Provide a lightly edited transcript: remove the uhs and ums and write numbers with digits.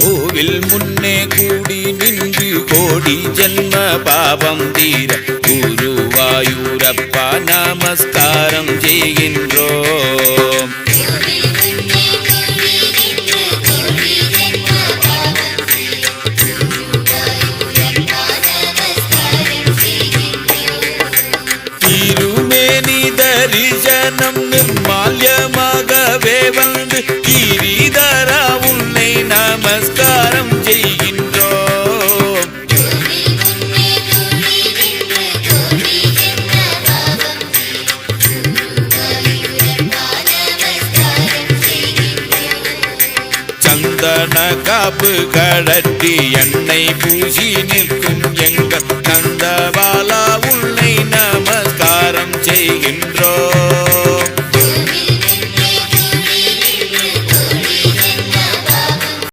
கோவில் முன்னே கூடி நின்று கோடி ஜென்ம பாவம் தீர குருவாயூரப்பா நமஸ்காரம் செய்கின்றோம். திருமேனி தரிசனம் நிர்மால்யமாகவே வந்து கிரிதரா உன்னை நமஸ்காரம் செய்கின்றோம். சந்தன காப்பு கடற்றி எண்ணெய் பூசி நிற்கும் எங்கள் நந்தபாலா உன்னை நமஸ்காரம் செய்கின்றோம்.